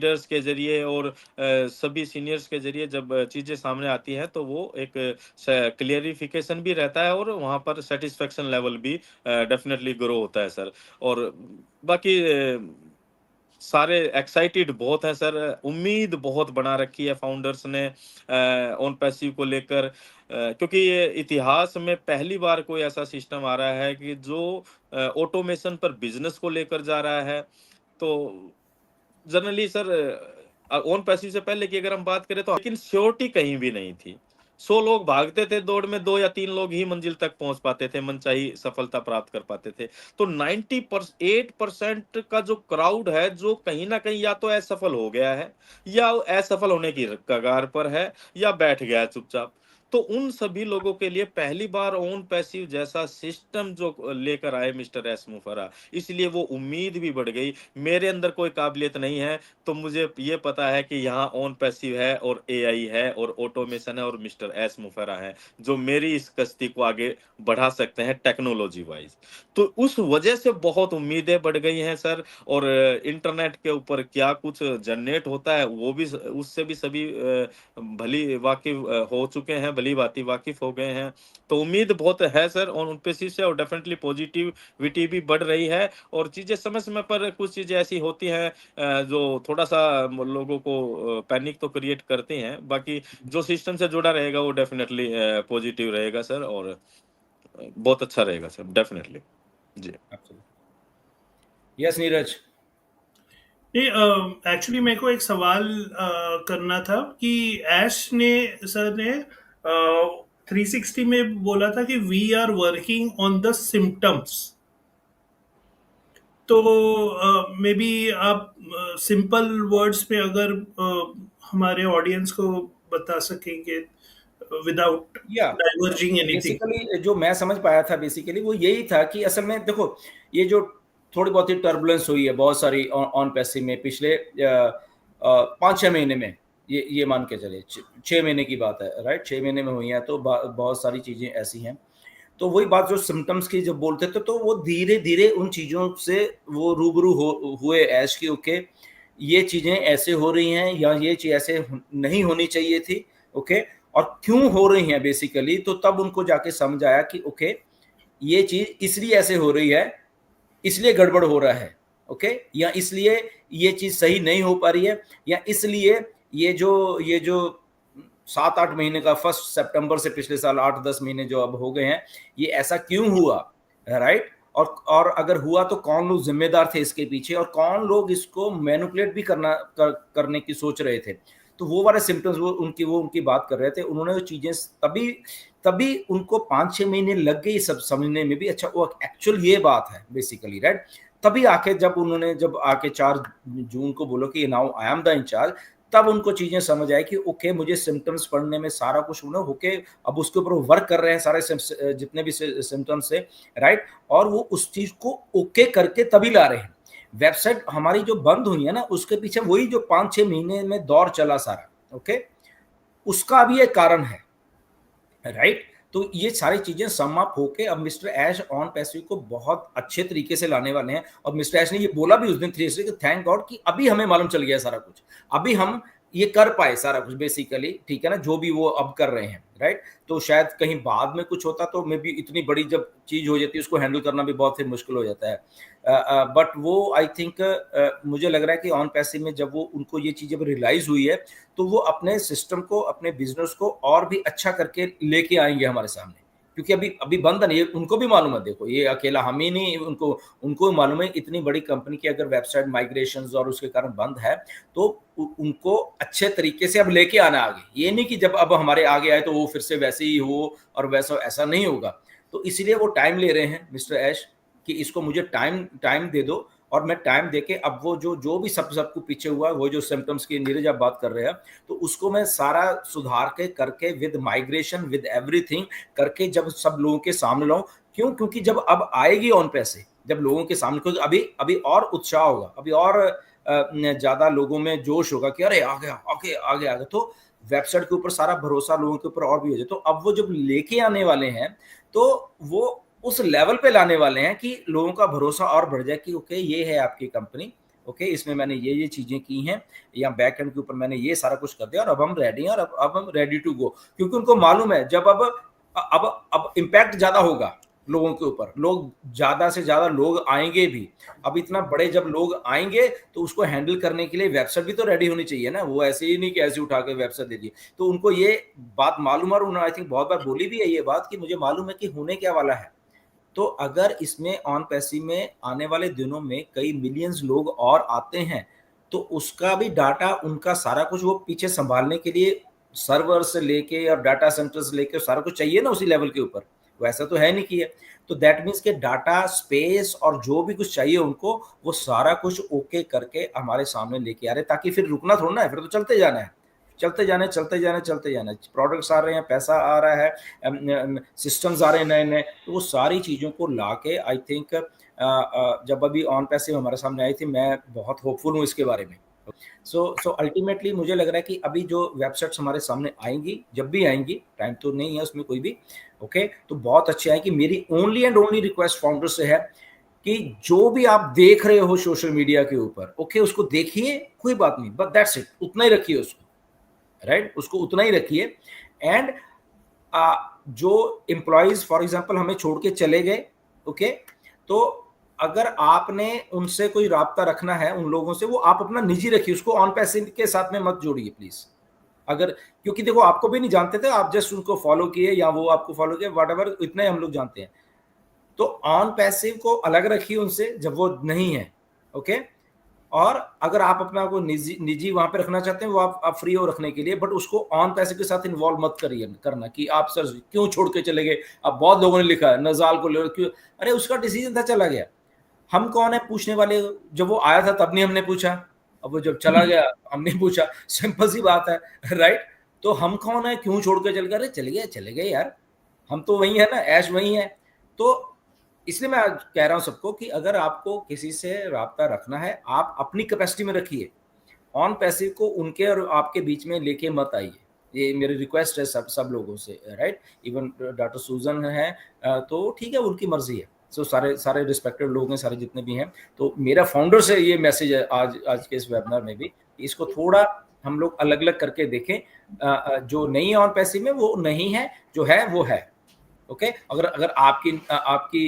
Leaders के ज़रिए और सभी सीनियर्स के ज़रिए जब चीज़ें सामने आती हैं, तो वो एक क्लियरिफिकेशन भी रहता है और वहाँ पर सेटिस्फेक्शन लेवल भी डेफिनेटली ग्रो होता है सर। और बाकी सारे एक्साइटेड बहुत हैं सर, उम्मीद बहुत बना रखी है फाउंडर्स ने ऑन पैसिव को लेकर, क्योंकि ये इतिहास में पहली बार कोई ऐसा सिस्टम आ रहा है कि जो ऑटोमेशन पर बिजनेस को लेकर जा रहा है। तो जनरली सर ऑन पैसिव से पहले की अगर हम बात करें तो, लेकिन श्योरिटी कहीं भी नहीं थी। 100 लोग भागते थे दौड़ में, 2 या 3 लोग ही मंजिल तक पहुंच पाते थे, मनचाही सफलता प्राप्त कर पाते थे। तो 98% का जो क्राउड है, जो कहीं ना कहीं या तो असफल हो गया है, या असफल होने की कगार पर है, या बैठ गया है चुपचाप। तो उन सभी लोगों के लिए पहली बार ओन पैसिव जैसा सिस्टम जो लेकर आए मिस्टर एस मुफरा, इसलिए वो उम्मीद भी बढ़ गई। मेरे अंदर कोई काबिलियत नहीं है, तो मुझे ये पता है कि यहाँ ऑन पैसिव है और एआई है और ऑटोमेशन है और मिस्टर एस मुफरा है, जो मेरी इस कश्ती को आगे बढ़ा सकते हैं टेक्नोलॉजी वाइज। तो उस वजह से बहुत उम्मीदें बढ़ गई हैं सर। और इंटरनेट के ऊपर क्या कुछ जनरेट होता है, वो भी उससे भी सभी भली वाकिफ हो चुके हैं, भली भांति वाकिफ हो गए हैं। तो उम्मीद बहुत है सर और उन पे से, और डेफिनेटली पॉजिटिविटी भी बढ़ रही है। और चीजें समय समय पर कुछ चीजें ऐसी होती हैं जो थोड़ा सा लोगों को पैनिक तो क्रिएट करती हैं। बाकी जो सिस्टम से जुड़ा रहेगा वो डेफिनेटली पॉजिटिव रहेगा सर, और बहुत अच्छा रहेगा सर, डेफिनेटली जी। यस नीरज। नहीं, एक्चुअली मेरे को एक सवाल करना था कि ऐश ने सर ने 360 में बोला था कि we are working on the symptoms. तो मे बी आप सिंपल वर्ड्स में अगर हमारे ऑडियंस को बता सकेंगे विदाउट डाइवर्जिंग एनीथिंग। बेसिकली जो मैं समझ पाया था बेसिकली वो यही था कि असल में देखो, ये जो थोड़ी बहुत ही टर्बुलेंस हुई है बहुत सारी ऑन पैसिव में पिछले 5-6 महीने में, ये मान के चले 6 महीने की बात है, राइट, 6 महीने में हुई है। तो बहुत सारी चीजें ऐसी हैं। तो वही बात जो सिम्टम्स की जब बोलते थे, तो वो धीरे धीरे उन चीजों से वो रूबरू हुए ऐश की, ओके ये चीजें ऐसे हो रही हैं या ये चीज ऐसे नहीं होनी चाहिए थी, ओके, और क्यों हो रही हैं बेसिकली। तो तब उनको जाके समझ आया कि ओके ये चीज इसलिए ऐसे हो रही है, इसलिए गड़बड़ हो रहा है, ओके, या इसलिए ये चीज सही नहीं हो पा रही है, या इसलिए ये जो 7-8 महीने का 1 सितंबर से पिछले साल 8-10 महीने जो अब हो गए हैं, ये ऐसा क्यों हुआ, राइट। और अगर हुआ तो कौन लोग जिम्मेदार थे इसके पीछे, और कौन लोग इसको मैनिपुलेट भी करने की सोच रहे थे। तो वो वाले सिम्टम्स वो उनकी बात कर रहे थे। उन्होंने वो चीजें तभी उनको 5-6 महीने लग गई सब समझने में भी, अच्छा वो एक्चुअल ये बात है बेसिकली, राइट। तभी जब आके 4 जून को बोलो कि now I am the incharge, तब उनको चीजें समझ आई कि ओके मुझे सिम्टम्स पढ़ने में सारा कुछ होके अब उसके ऊपर वर्क कर रहे हैं सारे जितने भी सिम्टम्स है, राइट। और वो उस चीज को ओके करके तभी ला रहे हैं। वेबसाइट हमारी जो बंद हुई है ना, उसके पीछे वही जो 5-6 महीने में दौर चला सारा, ओके, उसका भी एक कारण है, राइट। तो ये सारी चीजें सम अप होके अब मिस्टर ऐश ऑन पैसिव को बहुत अच्छे तरीके से लाने वाले हैं। और मिस्टर ऐश ने ये बोला भी उस दिन 3 कि थैंक गॉड कि अभी हमें मालूम चल गया सारा कुछ, अभी हम ये कर पाए सारा कुछ बेसिकली, ठीक है ना, जो भी वो अब कर रहे हैं, राइट। तो शायद कहीं बाद में कुछ होता तो मे बी इतनी बड़ी जब चीज हो जाती है उसको हैंडल करना भी बहुत ही मुश्किल हो जाता है। बट वो आई थिंक मुझे लग रहा है कि ऑन पैसिव में जब वो उनको ये चीजें रियलाइज हुई है, तो वो अपने सिस्टम को, अपने बिजनेस को और भी अच्छा करके लेके आएंगे हमारे सामने। क्योंकि अभी बंद नहीं, उनको भी मालूम है, देखो ये अकेला हम ही नहीं, उनको मालूम है इतनी बड़ी कंपनी की अगर वेबसाइट माइग्रेशंस और उसके कारण बंद है, तो उनको अच्छे तरीके से अब लेके आना आगे। ये नहीं कि जब अब हमारे आगे आए तो वो फिर से वैसे ही हो और वैसा, ऐसा नहीं होगा। तो इसीलिए वो टाइम ले रहे हैं मिस्टर ऐश कि इसको मुझे टाइम दे दो, और मैं टाइम देके अब वो जो भी सबको पीछे हुआ, वो जो सिम्टम्स की नीरज आप बात कर रहे हैं, तो उसको मैं सारा सुधार के करके विद माइग्रेशन विद एवरीथिंग करके जब सब लोगों के सामने लाऊं। क्योंकि जब अब आएगी ऑन पैसे, जब लोगों के सामने, क्योंकि अभी और उत्साह होगा, अभी और ज्यादा लोगों में जोश होगा कि अरे आ गया, तो वेबसाइट के ऊपर सारा भरोसा लोगों के ऊपर और भी हो जाए। तो अब वो जब लेके आने वाले हैं, तो वो उस लेवल पे लाने वाले हैं कि लोगों का भरोसा और बढ़ जाए कि ओके ये है आपकी कंपनी, ओके, इसमें मैंने ये चीजें की हैं, या बैक एंड के ऊपर मैंने ये सारा कुछ कर दिया और अब हम रेडी हैं और अब हम रेडी टू गो, क्योंकि उनको मालूम है जब अब इम्पैक्ट ज्यादा होगा लोगों के ऊपर, लोग ज्यादा से ज्यादा लोग आएंगे भी, अब इतना बड़े जब लोग आएंगे तो उसको हैंडल करने के लिए वेबसाइट भी तो रेडी होनी चाहिए ना, वो ऐसे ही नहीं कि ऐसे उठा के वेबसाइट दे दी। तो उनको ये बात मालूम है और उन्होंने आई थिंक बहुत बार बोली भी है ये बात कि मुझे मालूम है कि होने क्या वाला है। तो अगर इसमें ऑन पैसिव में आने वाले दिनों में कई मिलियंस लोग और आते हैं तो उसका भी डाटा, उनका सारा कुछ वो पीछे संभालने के लिए सर्वर से लेके और डाटा सेंटर से लेके सारा कुछ चाहिए ना उसी लेवल के ऊपर, वैसा तो है नहीं कि है। तो दैट मीन्स के डाटा स्पेस और जो भी कुछ चाहिए उनको वो सारा कुछ ओके करके हमारे सामने लेके आ रहे, ताकि फिर रुकना थोड़ा ना है, फिर तो चलते जाना है, चलते जाने चलते जाने चलते जाने, प्रोडक्ट्स आ रहे हैं, पैसा आ रहा है, सिस्टम्स आ रहे हैं नए नए, तो वो सारी चीज़ों को ला के आई थिंक जब अभी ऑन पैसिव हमारे सामने आई थी, मैं बहुत होपफुल हूँ इसके बारे में। सो अल्टीमेटली मुझे लग रहा है कि अभी जो वेबसाइट्स हमारे सामने आएंगी, जब भी आएंगी, टाइम तो नहीं है उसमें कोई भी, ओके, तो बहुत अच्छी आएगी। मेरी only and only request founder से है कि जो भी आप देख रहे हो सोशल मीडिया के ऊपर, ओके, उसको देखिए, कोई बात नहीं, बट दैट्स इट, उतना ही रखिए उसको, राइट, उसको उतना ही रखिए। एंड जो एम्प्लॉयज फॉर एग्जांपल हमें छोड़ के चले गए, ओके, तो अगर आपने उनसे कोई राब्ता रखना है उन लोगों से, वो आप अपना निजी रखिए, उसको ऑन पैसिव के साथ में मत जोड़िए प्लीज। अगर, क्योंकि देखो आपको भी नहीं जानते थे, आप जस्ट उनको फॉलो किए या वो आपको फॉलो किए, व्हाटएवर, इतना ही हम लोग जानते हैं। तो ऑन पैसिव को अलग रखिए उनसे जब वो नहीं है, ओके। और अगर आप अपना को निजी निजी वहां पे रखना चाहते हैं, वो आप फ्री हो रखने के लिए, बट उसको ऑन पैसे के साथ इन्वॉल्व मत करिए करना कि आप सर क्यों छोड़ के चले गए। अब बहुत लोगों ने लिखा है नजाल को ले क्यों, अरे उसका डिसीजन था, चला गया, हम कौन है पूछने वाले, जब वो आया था तब नहीं हमने पूछा, अब वो जब चला गया हमने पूछा, सिंपल सी बात है, राइट। तो हम कौन है, क्यों छोड़ के चल गए, अरे चले गए यार, हम तो वही है ना, ऐश वही है। तो इसलिए मैं कह रहा हूं सबको कि अगर आपको किसी से राब्ता रखना है, आप अपनी कैपेसिटी में रखिए, ऑन पैसिव को उनके और आपके बीच में लेके मत आइए, ये मेरी रिक्वेस्ट है सब लोगों से, राइट। इवन डॉक्टर सूजन है, तो ठीक है, उनकी मर्जी है। सो सारे रिस्पेक्टेड लोग हैं, सारे जितने भी हैं, तो मेरा फाउंडर से ये मैसेज है आज के इस वेबिनार में भी, इसको थोड़ा हम लोग अलग अलग करके देखें। जो नहीं है ऑन पैसिव में वो नहीं है, जो है वो है, ओके। अगर अगर आपकी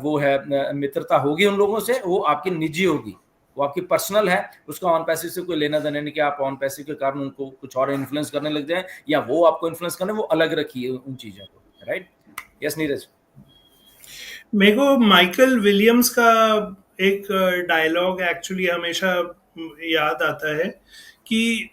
वो है मित्रता होगी उन लोगों से, वो आपकी निजी होगी, वो आपकी पर्सनल है, उसका ऑन पैसिव से कोई लेना देना नहीं कि आप ऑन पैसिव के कारण उनको कुछ और इन्फ्लुएंस करने लग जाए या वो आपको इन्फ्लुएंस करने, वो अलग रखिए उन चीजों को, राइट। यस नीरज। मेरे को माइकल विलियम्स का एक डायलॉग एक्चुअली हमेशा याद आता है कि